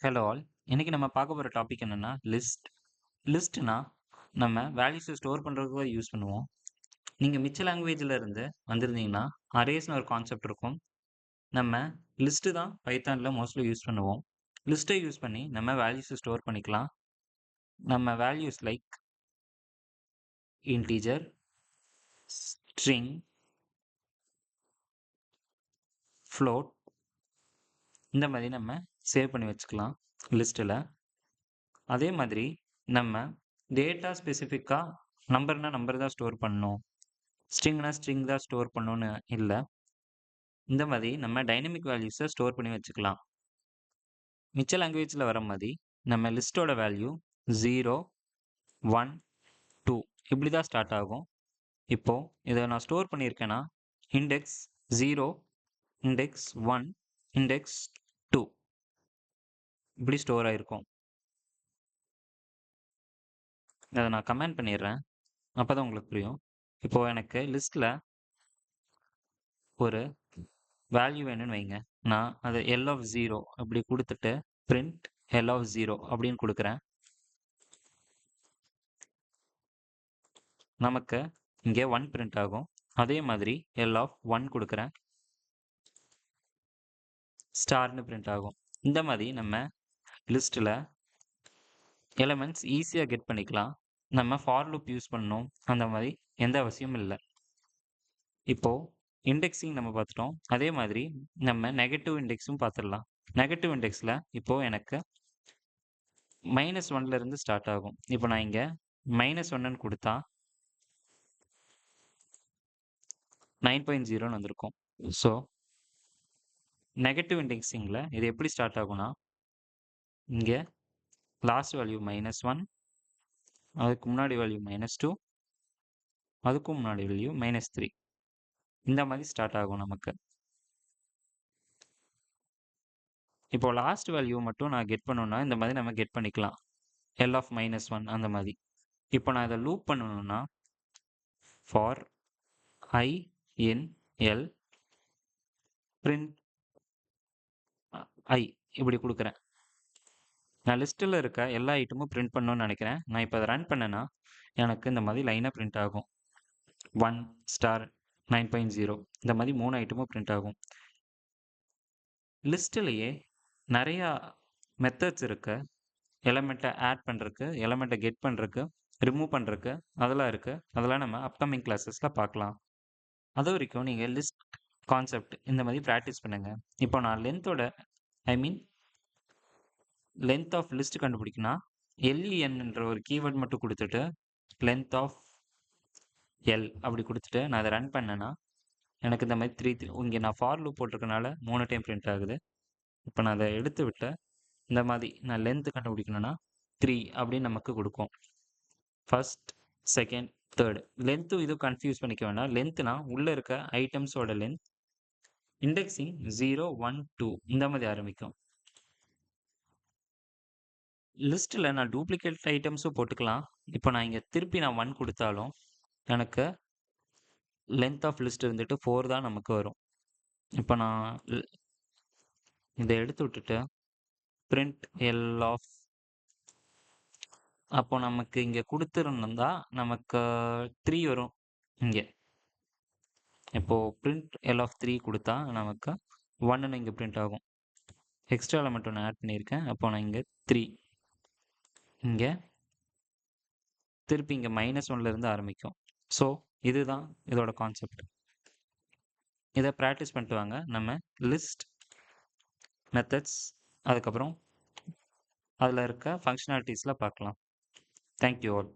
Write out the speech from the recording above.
Hello all. இன்னைக்கு நம்ம பார்க்க போற டாபிக் என்னன்னா லிஸ்ட். லிஸ்ட்னா நம்ம வேல்யூஸை ஸ்டோர் பண்றதுக்கு தான் யூஸ் பண்ணுவோம். நீங்க மிச்ச லாங்குவேஜ்ல இருந்து வந்திருந்தீங்கன்னா அரேஸ்னு ஒரு கான்செப்ட் இருக்கும். நம்ம லிஸ்ட் தான் பைத்தான்ல மோஸ்ட்லி யூஸ் பண்ணுவோம். லிஸ்ட்டை யூஸ் பண்ணி நம்ம வேல்யூஸை ஸ்டோர் பண்ணிக்கலாம். நம்ம values like integer, string, float இந்த மாதிரி நம்ம சேவ் பண்ணி வச்சுக்கலாம் லிஸ்ட்டில். அதே மாதிரி நம்ம டேட்டா ஸ்பெசிஃபிக்காக நம்பர்னா நம்பர் தான் ஸ்டோர் பண்ணணும், ஸ்ட்ரிங்னா ஸ்ட்ரிங் தான் ஸ்டோர் பண்ணணும்னு இல்லை. இந்த மாதிரி நம்ம டைனமிக் வேல்யூஸை ஸ்டோர் பண்ணி வச்சுக்கலாம். மிச்ச லாங்குவேஜில் வர மாதிரி நம்ம லிஸ்ட்டோட வேல்யூ 0, 1, 2 இப்படி தான் ஸ்டார்ட் ஆகும். இப்போது இதை நான் ஸ்டோர் பண்ணியிருக்கேன்னா இண்டெக்ஸ் 0, இண்டெக்ஸ் 1, இண்டெக்ஸ் 2 இப்படி ஸ்டோர் ஆகிருக்கும். அதை நான் கமெண்ட் பண்ணிடுறேன், அப்போ தான் உங்களுக்கு புரியும். இப்போது எனக்கு லிஸ்ட்டில் ஒரு வேல்யூ வேணும்னு வைங்க. நான் அதை எல் ஆஃப் 0 அப்படி கொடுத்துட்டு பிரிண்ட் எல் ஆஃப் 0 அப்படின்னு கொடுக்குறேன். நமக்கு இங்கே 1 பிரிண்ட் ஆகும். அதே மாதிரி எல் ஆஃப் 1 கொடுக்குறேன், ஸ்டார்னு பிரிண்ட் ஆகும். இந்த மாதிரி நம்ம லிஸ்ட்டில் எலமெண்ட்ஸ் ஈஸியாக கெட் பண்ணிக்கலாம். நம்ம ஃபார் லூப் யூஸ் பண்ணணும் அந்த மாதிரி எந்த அவசியமும் இல்லை. இப்போது இண்டெக்ஸிங் நம்ம பார்த்துட்டோம். அதே மாதிரி நம்ம நெகட்டிவ் இண்டெக்ஸும் பார்த்துடலாம். நெகட்டிவ் இண்டெக்ஸில் இப்போது எனக்கு -1லேருந்து ஸ்டார்ட் ஆகும். இப்போ நான் இங்கே -1ன்னு கொடுத்தா 9.0ன்னு வந்திருக்கும். ஸோ நெகட்டிவ் இண்டெக்ஸிங்கில் இது எப்படி ஸ்டார்ட் ஆகும்னா, இங்கே லாஸ்ட் வேல்யூ -1, அதுக்கு முன்னாடி வேல்யூ -2, அதுக்கும் முன்னாடி வேல்யூ -3 இந்த மாதிரி ஸ்டார்ட் ஆகும் நமக்கு. இப்போ லாஸ்ட் வேல்யூ மட்டும் நான் கெட் பண்ணணும்னா இந்த மாதிரி நம்ம கெட் பண்ணிக்கலாம், எல் ஆஃப் -1 அந்த மாதிரி. இப்போ நான் இதை லூப் பண்ணணும்னா for I in L print I இப்படி கொடுக்குறேன். நான் லிஸ்ட்டில் இருக்க எல்லா ஐட்டமும் பிரிண்ட் பண்ணணும்னு நினைக்கிறேன். நான் இப்போ அதை ரன் பண்ணேன்னா எனக்கு இந்த மாதிரி லைனாக பிரிண்ட் ஆகும். 1 ஸ்டார் 9.0 இந்த மாதிரி 3 ஐட்டமும் பிரிண்ட் ஆகும். லிஸ்ட்டிலேயே நிறையா மெத்தட்ஸ் இருக்கு. எலமெண்ட்டை ஆட் பண்ணுறதுக்கு, எலமெண்ட்டை கெட் பண்ணுறதுக்கு, ரிமூவ் பண்ணுறதுக்கு அதெல்லாம் இருக்குது. அதெல்லாம் நம்ம அப்கமிங் கிளாஸஸில் பார்க்கலாம். அது வரைக்கும் நீங்கள் லிஸ்ட் கான்செப்ட் இந்த மாதிரி ப்ராக்டிஸ் பண்ணுங்கள். இப்போ நான் லென்த் ஆஃப் லிஸ்ட் கண்டுபிடிக்கணும்னா LENன்ற ஒரு கீவேர்ட் மட்டும் கொடுத்துட்டு லென்த் ஆஃப் L அப்படி கொடுத்துட்டு நான் அதை ரன் பண்ணேன்னா எனக்கு இந்த மாதிரி 3 இங்கே நான் ஃபார் லூப் போட்டிருக்கனால 3 டைம் பிரிண்ட் ஆகுது. இப்போ நான் அதை எடுத்து விட்டு இந்த மாதிரி நான் லென்த் கண்டுபிடிக்கணும்னா 3 அப்படின்னு நமக்கு கொடுக்கும். ஃபர்ஸ்ட், செகண்ட், தேர்ட் லென்த்தும் இதுவும் கன்ஃபியூஸ் பண்ணிக்க வேண்டாம். லென்த்னா உள்ளே இருக்க ஐட்டம்ஸோட லென்த். இண்டெக்ஸிங் 0, 1, 2 இந்த மாதிரி ஆரம்பிக்கும். லிஸ்ட்டில் நான் டூப்ளிகேட் ஐட்டம்ஸும் போட்டுக்கலாம். இப்போ நான் இங்கே திருப்பி நான் 1 கொடுத்தாலும் எனக்கு லென்த் ஆஃப் லிஸ்ட் இருந்துட்டு 4 தான் நமக்கு வரும். இப்போ நான் இதை எடுத்து விட்டுட்டு பிரிண்ட் எல் ஆஃப், அப்போ நமக்கு இங்கே கொடுத்துருந்தா நமக்கு 3 வரும் இங்கே. இப்போது பிரிண்ட் எல் ஆஃப் 3 கொடுத்தா நமக்கு 1ன்னு இங்கே பிரிண்ட் ஆகும். எக்ஸ்ட்ரா எலமெண்ட் ஒன்று ஆட் பண்ணியிருக்கேன். அப்போ நான் இங்கே 3, இங்கே திருப்பி இங்கே -1லேருந்து ஆரம்பிக்கும். ஸோ இதுதான் இதோட கான்செப்ட். இதை ப்ராக்டிஸ் பண்ணிட்டு வாங்க. நம்ம லிஸ்ட் மெத்தட்ஸ் அதுக்கப்புறம் அதில் இருக்க ஃபங்க்ஷனாலிட்டிஸில் பார்க்கலாம். Thank you all.